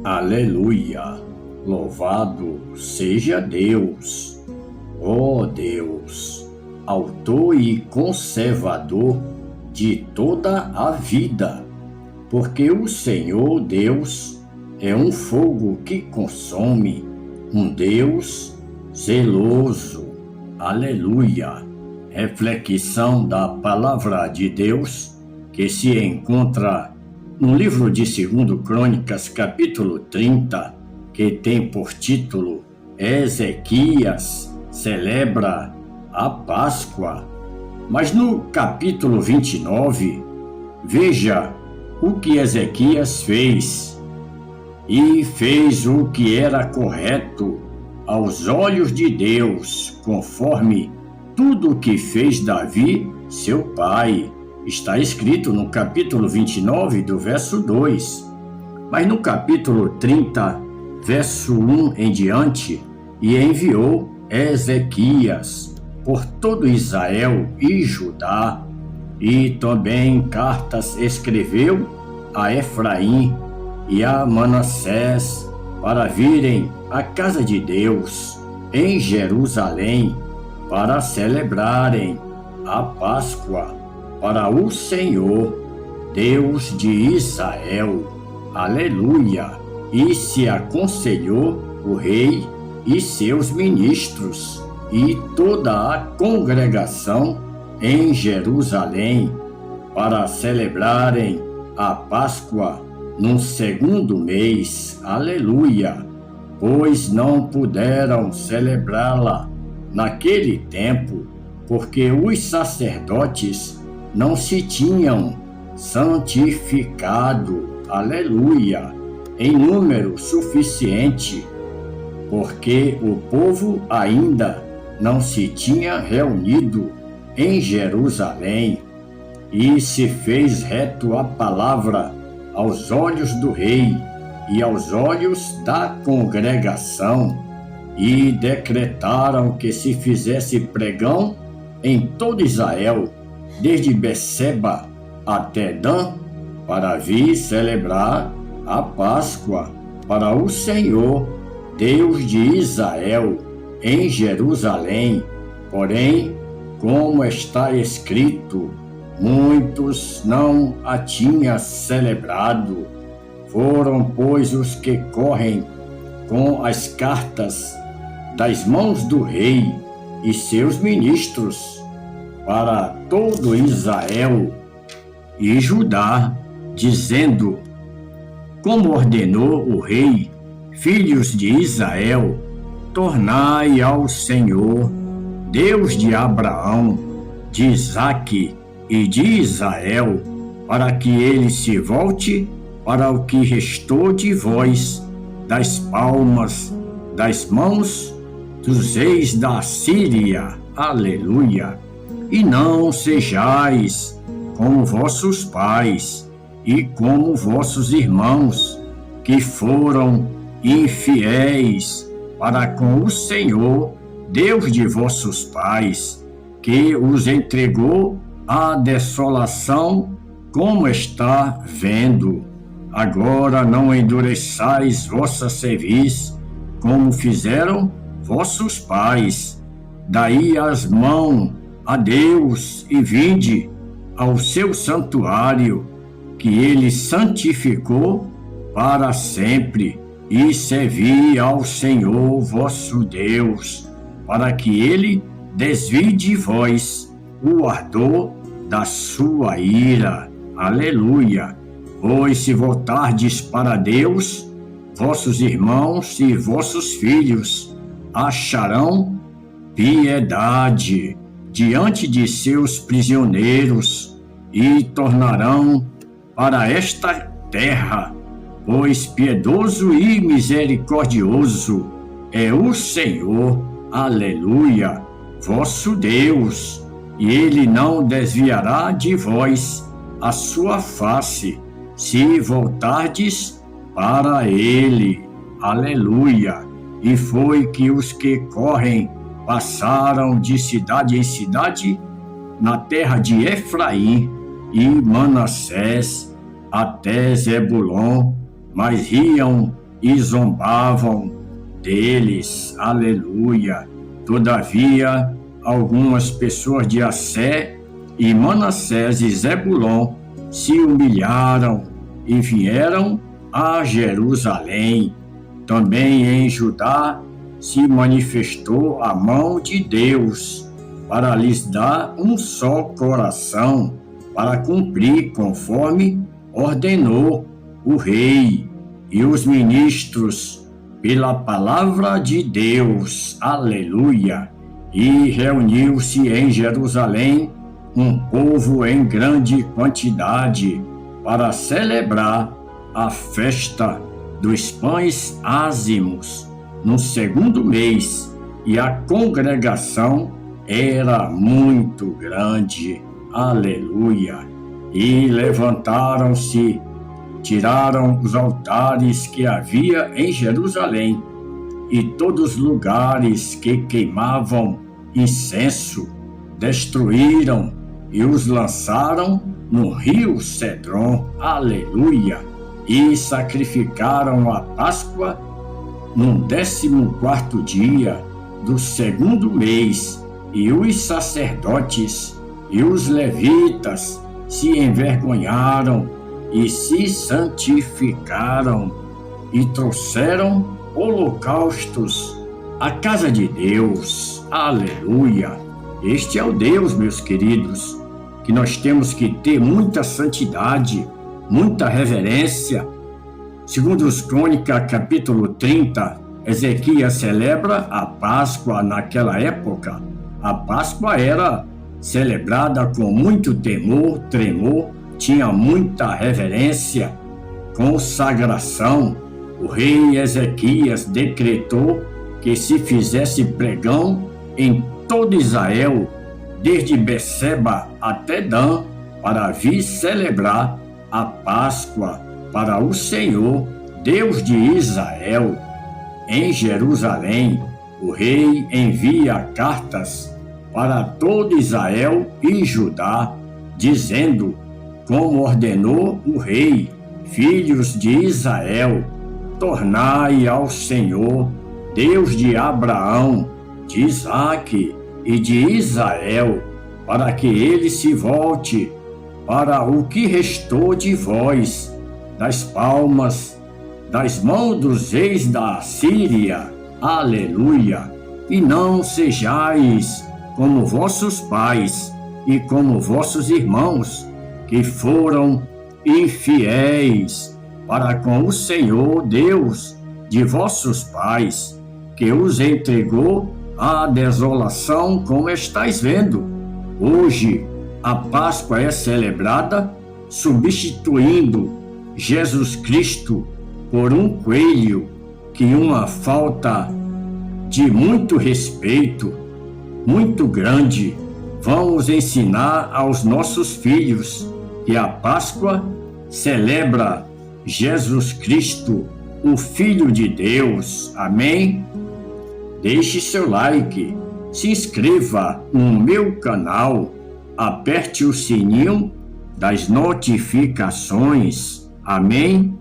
Aleluia! Louvado seja Deus! Ó Deus, autor e conservador de toda a vida, porque o Senhor Deus é um fogo que consome, um Deus zeloso. Aleluia! Reflexão da Palavra de Deus que se encontra no livro de 2 Crônicas, capítulo 30, que tem por título Ezequias celebra a Páscoa. Mas no capítulo 29, veja o que Ezequias fez. E fez o que era correto aos olhos de Deus, conforme tudo o que fez Davi, seu pai. Está escrito no capítulo 29, do verso 2. Mas no capítulo 30, verso 1 em diante, e enviou Ezequias por todo Israel e Judá, e também cartas escreveu a Efraim e a Manassés para virem à casa de Deus em Jerusalém para celebrarem a Páscoa para o Senhor, Deus de Israel. Aleluia! E se aconselhou o rei e seus ministros e toda a congregação em Jerusalém para celebrarem a Páscoa no 2º mês. Aleluia! Pois não puderam celebrá-la naquele tempo, porque os sacerdotes não se tinham santificado, aleluia, em número suficiente, porque o povo ainda não se tinha reunido em Jerusalém, e se fez reto a palavra aos olhos do rei e aos olhos da congregação, e decretaram que se fizesse pregão em todo Israel, desde Beceba até Dan, para vir celebrar a Páscoa para o Senhor, Deus de Israel, em Jerusalém. Porém, como está escrito, muitos não a tinham celebrado. Foram, pois, os que correm com as cartas das mãos do rei e seus ministros para todo Israel e Judá, dizendo: como ordenou o rei, filhos de Israel, tornai ao Senhor, Deus de Abraão, de Isaque e de Israel, para que ele se volte para o que restou de vós, das palmas das mãos dos reis da Síria. Aleluia! E não sejais como vossos pais e como vossos irmãos, que foram infiéis para com o Senhor, Deus de vossos pais, que os entregou à desolação, como está vendo. Agora não endureçais vossa cerviz, como fizeram vossos pais. Daí as mãos a Deus e vinde ao seu santuário, que ele santificou para sempre, e servi ao Senhor vosso Deus, para que ele desvie de vós o ardor da sua ira. Aleluia! Pois se voltardes para Deus, vossos irmãos e vossos filhos acharão piedade diante de seus prisioneiros e tornarão para esta terra, pois piedoso e misericordioso é o Senhor, aleluia, vosso Deus, e ele não desviará de vós a sua face, se voltardes para ele, aleluia. E foi que os que correm passaram de cidade em cidade na terra de Efraim e Manassés até Zebulon, mas riam e zombavam deles. Aleluia! Todavia, algumas pessoas de Assé e Manassés e Zebulon se humilharam e vieram a Jerusalém. Também em Judá se manifestou a mão de Deus para lhes dar um só coração, para cumprir conforme ordenou o rei e os ministros pela palavra de Deus. Aleluia! E reuniu-se em Jerusalém um povo em grande quantidade para celebrar a festa dos pães ázimos no segundo mês, e a congregação era muito grande. Aleluia! E levantaram-se, tiraram os altares que havia em Jerusalém e todos os lugares que queimavam incenso, destruíram e os lançaram no rio Cedron. Aleluia! E sacrificaram a Páscoa no 14º dia do segundo mês, e os sacerdotes e os levitas se envergonharam e se santificaram e trouxeram holocaustos à casa de Deus. Aleluia! Este é o Deus, meus queridos, que nós temos que ter muita santidade, muita reverência. Segundo os Crônicas, capítulo 30, Ezequias celebra a Páscoa naquela época. A Páscoa era celebrada com muito temor, tremor, tinha muita reverência, consagração. O rei Ezequias decretou que se fizesse pregão em todo Israel, desde Beceba até Dan, para vir celebrar a Páscoa para o Senhor, Deus de Israel. Em Jerusalém, o rei envia cartas para todo Israel e Judá, dizendo, como ordenou o rei: filhos de Israel, tornai ao Senhor, Deus de Abraão, de Isaque e de Israel, para que ele se volte para o que restou de vós, das palmas, das mãos dos reis da Síria. Aleluia! E não sejais como vossos pais e como vossos irmãos, que foram infiéis para com o Senhor Deus de vossos pais, que os entregou à desolação, como estáis vendo. Hoje, a Páscoa é celebrada substituindo Jesus Cristo por um coelho, que uma falta de muito respeito, muito grande. Vamos ensinar aos nossos filhos que a Páscoa celebra Jesus Cristo, o Filho de Deus. Amém? Deixe seu like, se inscreva no meu canal, aperte o sininho das notificações. Amém?